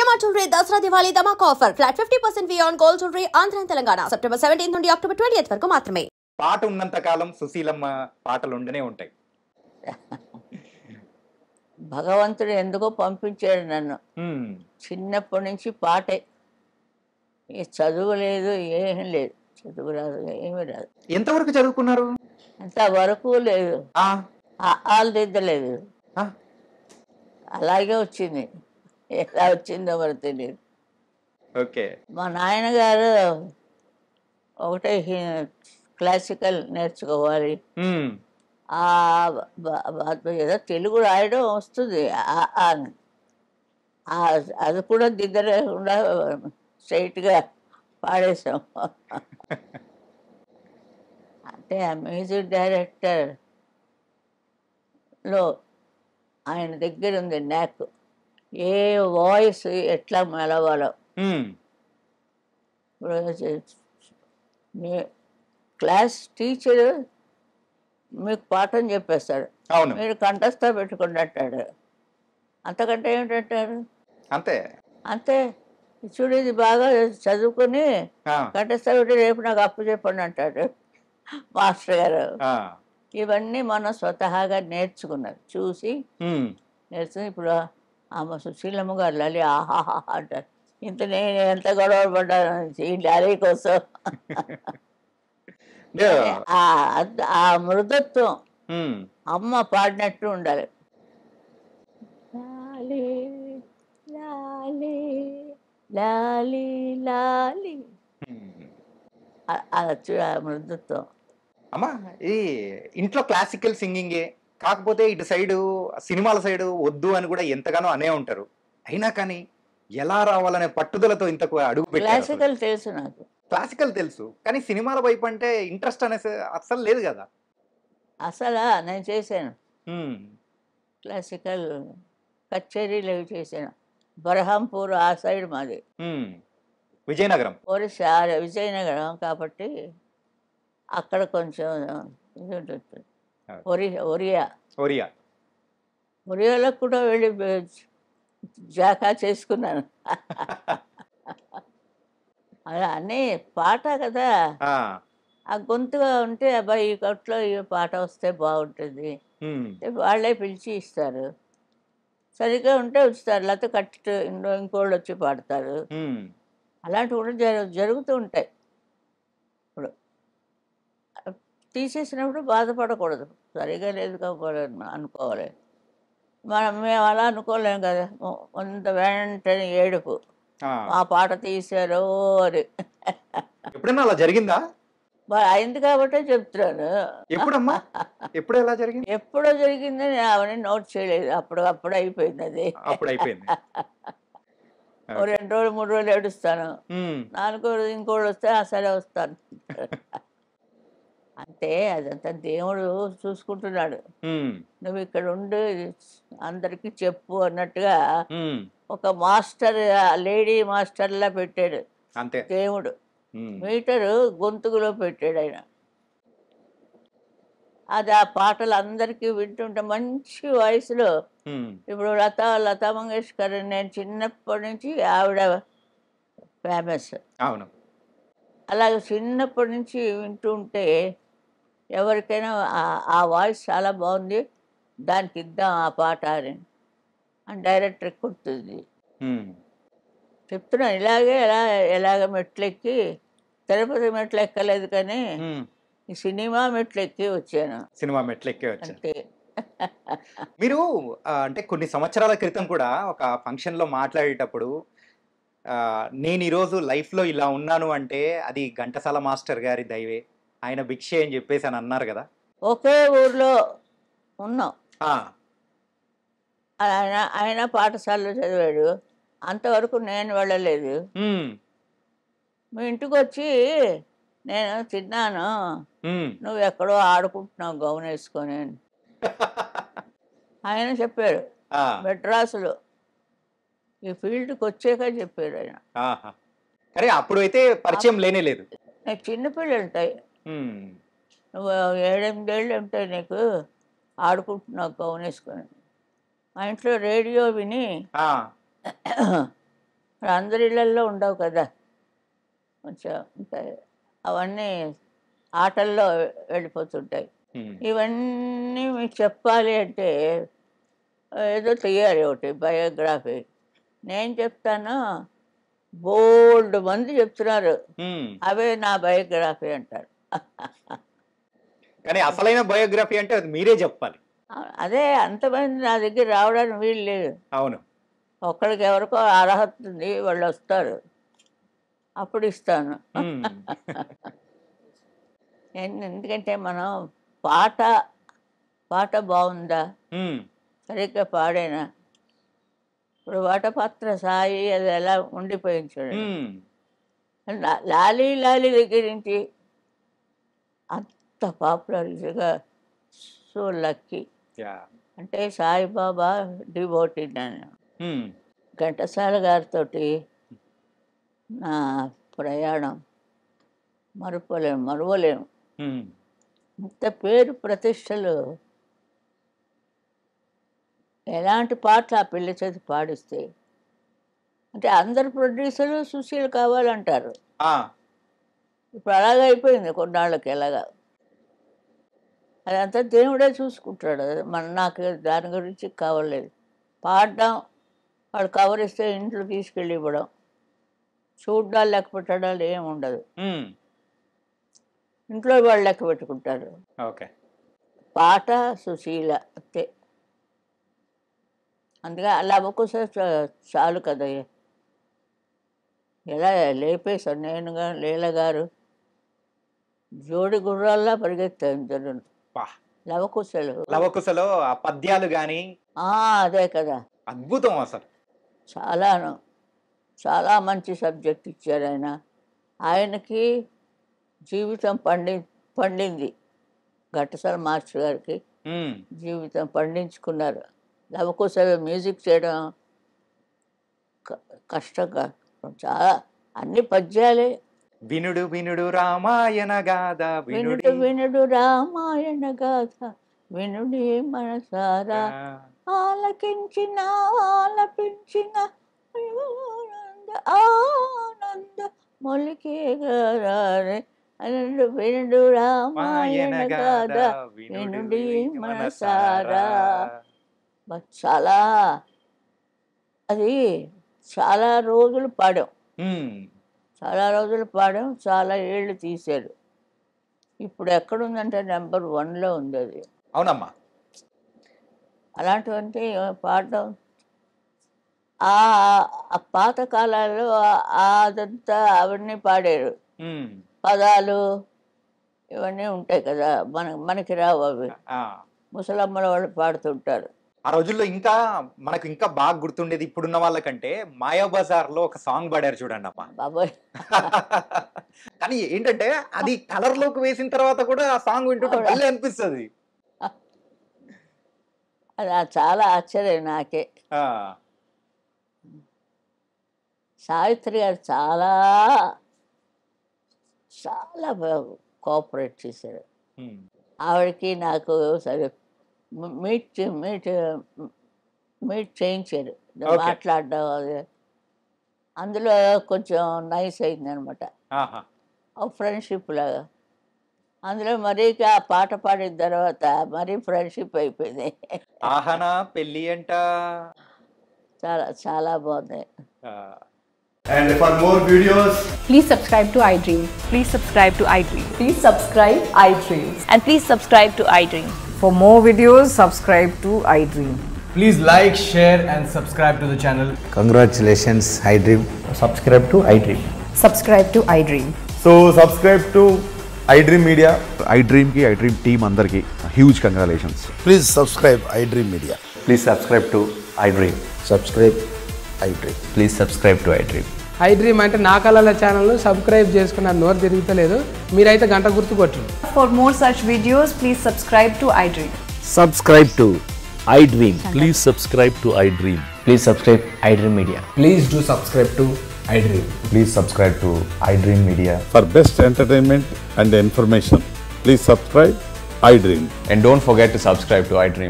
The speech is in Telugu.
CMR jewellery Dasara Diwali dhamaka offer flat 50% వి on gold jewellery Andhra Telangana September 17 నుండి అక్టోబర్ 20 వరకు మాత్రమే. పాట ఉన్నంత కాలం సుశీలమ్మ పాటలు ఉండనే ఉంటాయి. భగవంతుడు ఎందుకో పంపించాడు నన్ను. చిన్నప్పటి నుంచి పాటే, చదువు లేదు, ఏమీ లేదు. చదువు రాదు, ఏమీ రాదు. ఎంతవరకు చదువుకున్నారు? అంతవరకు లేదు, ఆలు దిద్దలేదు, అలాగే వచ్చింది. ఎలా వచ్చిందో మరి తెలియదు. ఓకే. మా నాయనగారు ఒకటే క్లాసికల్ నేర్చుకోవాలి, ఏదో తెలుగు రాయడం వస్తుంది, అది కూడా దిద్దలేకుండా స్ట్రైట్గా పాడేసాం. అంటే ఆ మ్యూజిక్ డైరెక్టర్లో ఆయన దగ్గర ఉంది నాకు, ఏ వాయిస్ ఎట్లా మెలవాలో. క్లాస్ టీచరు మీకు పాఠం చెప్పేస్తాడు, మీరు కంఠస్థ పెట్టుకోండి అంటాడు. అంతకంటే ఏమిటంటారు? అంతే అంతే. చూడు, ఇది బాగా చదువుకుని కంఠస్థ పెట్టి రేపు నాకు అప్పు చెప్పండి అంటాడు మాస్టర్ గారు. ఇవన్నీ మనం స్వతహాగా నేర్చుకున్నది, చూసి నేర్చుకుని. ఇప్పుడు ఆమె సుశీలమ్మ గారు లలి ఆహాహా అంటారు. ఇంత నేను ఎంత గొడవ పడ్డాను ఈ లారీ కోసం. ఆ మృదుత్వం అమ్మ పాడినట్టు ఉండాలి. లాలి లాలి లాలి లాలి, ఆ మృదుత్వం. అమ్మా, ఈ ఇంట్లో క్లాసికల్ సింగింగే కాకపోతే ఇటు సైడు సినిమాల సైడు వద్దు అని కూడా ఎంతగానో అనే ఉంటారు. అయినా కానీ ఎలా రావాలనే పట్టుదలతో ఇంతకు అడుగు పెట్టారు. క్లాసికల్ తెలుసు నాకు, క్లాసికల్ తెలుసు, కానీ సినిమాల వైపు అంటే ఇంట్రెస్ట్ అనేసి అస్సలు లేదు కదా. అసలు నేను చేశాను క్లాసికల్ కచేరీలు అవి చేశాను. బరహంపూర్ ఆ సైడ్ మాది, విజయనగరం, ఒరిస్సా విజయనగరం కాబట్టి అక్కడ కొంచెం ఇది ఉంటుంది. ఒరియాలో కూడా వెళ్ళి జాకా చేసుకున్నాను. అలా అన్నీ పాట కదా, ఆ గొంతుగా ఉంటే అబ్బాయి ఈ కొట్లో ఈ పాట వస్తే బాగుంటుంది, వాళ్ళే పిలిచి ఇస్తారు. సరిగ్గా ఉంటే ఉంచుతారు, లేకపోతే కట్టి ఇంకోళ్ళు వచ్చి పాడతారు. అలాంటివి కూడా జరుగుతూ ఉంటాయి. ఇప్పుడు తీసేసినప్పుడు బాధపడకూడదు, సరిగా లేదు కాకపోవడం అనుకోవాలి. మేము అలా అనుకోలేము కదా, కొంత వెంటనే ఏడుపు, ఆ పాట తీశారో అని. ఎప్పుడైనా అలా జరిగిందా? అయింది కాబట్టే చెప్తున్నాను. ఎప్పుడమ్మా, ఎప్పుడు ఎలా జరిగింది? ఎప్పుడో జరిగిందని అవన్నీ నోట్ చేయలేదు, అప్పుడు అయిపోయింది అది. అప్పుడు అయిపోయింది. 2 రోజులు 3 రోజులు ఏడుస్తాను, 4 రోజులు ఇంకోళ్ళు వస్తే సరే వస్తాను అంతే. అదంతా దేవుడు చూసుకుంటున్నాడు. నువ్వు ఇక్కడ ఉండి అందరికీ చెప్పు అన్నట్టుగా ఒక మాస్టర్, లేడీ మాస్టర్లా పెట్టాడు అంతే దేవుడు. మీటరు గొంతుకులో పెట్టాడు ఆయన. అది ఆ పాటలు అందరికీ వింటుంటే మంచి వయసులో. ఇప్పుడు లతా మంగేష్కర్ నేను చిన్నప్పటి నుంచి ఆవిడ ఫేమస్. అవును. అలాగే చిన్నప్పటి నుంచి వింటూ ఉంటే ఎవరికైనా ఆ వాయిస్ చాలా బాగుంది, దానికి ఇద్దాం ఆ పాట అని డైరెక్టర్ కుడుతుంది. చెప్తున్నాను ఇలాగే ఎలాగ మెట్లెక్కి, తిరుపతి మెట్లు ఎక్కలేదు కానీ ఈ సినిమా మెట్లు ఎక్కి వచ్చాను. సినిమా మెట్లు ఎక్కి వచ్చాను. మీరు అంటే కొన్ని సంవత్సరాల క్రితం కూడా ఒక ఫంక్షన్లో మాట్లాడేటప్పుడు నేను ఈరోజు లైఫ్లో ఇలా ఉన్నాను అంటే అది ఘంటసాల మాస్టర్ గారి దైవే, ఆయన భిక్షే అని చెప్పేసి అని అన్నారు కదా. ఒకే ఊర్లో ఉన్నాం. ఆయన పాఠశాలలో చదివాడు, అంతవరకు నేను వెళ్ళలేదు. మీ ఇంటికి వచ్చి నేను తిన్నాను, నువ్వు ఎక్కడో ఆడుకుంటున్నావు గౌన్ వేసుకొని ఆయన చెప్పాడు. మెడ్రాసులో ఈ ఫీల్డ్కి వచ్చాక చెప్పాడు ఆయన. అరే అప్పుడు అయితే పరిచయం లేనే లేదు. నాకు చిన్నపిల్లలు ఉంటాయి, నువ్వు 7-8 ఏళ్ళు ఉంటాయి నీకు, ఆడుకుంటున్నావు గౌన్ వేసుకొని. మా ఇంట్లో రేడియో విని మరి అందరి ఇళ్ళల్లో ఉండవు కదా, కొంచెం ఉంటాయి. అవన్నీ ఆటల్లో వెళ్ళిపోతుంటాయి. ఇవన్నీ మీకు చెప్పాలి అంటే ఏదో తీయాలి ఒకటి బయోగ్రఫీ. నేను చెప్తాను, బోల్డ్ మంది చెప్తున్నారు, అవే నా బయోగ్రఫీ అంటారు. కానీ అసలైన బయోగ్రఫీ అంటే అది మీరే చెప్పాలి. అదే అంతమంది నా దగ్గర రావడానికి వీలు లేదు. అవును, ఒక్కడికి ఎవరికో అర్హత ఉంది, వాళ్ళు వస్తారు, అప్పుడు ఇస్తాను. ఎందుకంటే మనం పాట బాగుందా, సరిగ్గా పాడేనా. ఇప్పుడు వాటపాత్ర సాయి అది ఎలా ఉండిపోయింది చూడండి. లాలీ లాలీ దగ్గర నుంచి అంత పాపులర్గా. So lucky. అంటే సాయిబాబా డివోటీ నేను. ఘంటసాల గారితో నా ప్రయాణం మరువలేము. ఇంత పేరు ప్రతిష్టలు, ఎలాంటి పాటలు ఆ పిల్ల చేతి పాడిస్తే. అంటే అందరు ప్రొడ్యూసర్లు సుశీల్ కావాలంటారు. ఇప్పుడు అలాగే అయిపోయింది కొన్నాళ్ళకి. ఎలాగా అదంతా దేవుడే చూసుకుంటాడు. నాకు దాని గురించి కావలేదు. పాడడం, వాడు కవర్ ఇస్తే ఇంట్లో తీసుకెళ్ళి ఇవ్వడం, చూడ్డాలు లెక్క పెట్టడాలు ఏమి ఉండదు. ఇంట్లో వాళ్ళు లెక్క పెట్టుకుంటారు. పాట సుశీల అంతే. అందుకే అలా ఒక్కోసారి చాలు కదా. ఎలా లేపేశారు నేను లీల గారు, జోడి గుర్రాల్లా పరిగెత్తాను. లవకుశలో ఆ పద్యాలు కానీ అదే కదా, అద్భుతం అసలు. చాలా మంచి సబ్జెక్ట్ ఇచ్చారు ఆయన. ఆయనకి జీవితం పండింది. ఘంటసాల మాస్టర్ గారికి జీవితం పండించుకున్నారు. లవకుశలో మ్యూజిక్ చేయడం కష్టంగా, చాలా అన్ని పద్యాలే. వినుడు వినుడు రామాయణ గాథ, వినుడు రామాయణ గాథ, వినుడే మనసారా, ఆలకించిన ఆలపించిన ఆనంద మొలికే గారే. వినుడు రామాయణ గాథ, వినుడే మనసారా. చాలా అది చాలా రోజులు పాడాం, చాలా ఏళ్ళు తీశారు. ఇప్పుడు ఎక్కడుందంటే నెంబర్ 1లో ఉంది అది. అవునమ్మా. అలాంటివంటే పాడడం ఆ పాత కాలాల్లో అదంతా అవన్నీ పాడారు. పదాలు ఇవన్నీ ఉంటాయి కదా, మనకి రావు అవి. ముసలమ్మల వాళ్ళు పాడుతుంటారు. ఆ రోజుల్లో ఇంకా మనకు ఇంకా బాగా గుర్తుండేది ఇప్పుడున్న వాళ్ళకంటే మాయాబజార్ లో ఒక సాంగ్ పాడారు చూడండి అమ్మా. బాబాయ్. కానీ ఏంటంటే అది కలర్ లోకి వేసిన తర్వాత కూడా ఆ సాంగ్ వింటుంటే మళ్ళీ అనిపిస్తుంది. అది చాలా ఆశ్చర్యం నాకే. సావిత్రి గారు చాలా చాలా కోఆపరేట్ చేశారు. ఆవిడకి నాకు సరే మీట్ చేయించారు, మాట్లాడడం అది. అందులో కొంచెం నైస్ అయింది అనమాట, ఫ్రెండ్షిప్ లాగా. అందులో మరీ ఆ పాట పాడిన తర్వాత మరీ ఫ్రెండ్షిప్ అయిపోయింది. ఆహనా పెళ్ళి అంట చాలా చాలా బాగుంది. And for more videos, please subscribe to iDream. Please subscribe to iDream. Please subscribe iDream. And please subscribe to iDream. For more videos, subscribe to iDream. please like, share and subscribe to the channel. Congratulations, iDream. Subscribe to iDream. Subscribe to iDream. So subscribe to iDream Media. iDream team andarki huge congratulations. Please subscribe iDream Media. Please subscribe to iDream. Subscribe iDream. Please subscribe to iDream. iDream అంటే నా కళల ఛానల్ను సబ్స్క్రైబ్ చేసుకున్న నోరు తిరుగుతలేదు, మీరైతే గంట గుర్తు కొట్టండి. For more such videos, please subscribe to iDream. Subscribe to iDream. Please subscribe to iDream. Please subscribe iDream Media. Please do subscribe to iDream. Please subscribe to iDream Media. For best entertainment and information, please subscribe iDream. And don't forget to subscribe to iDream.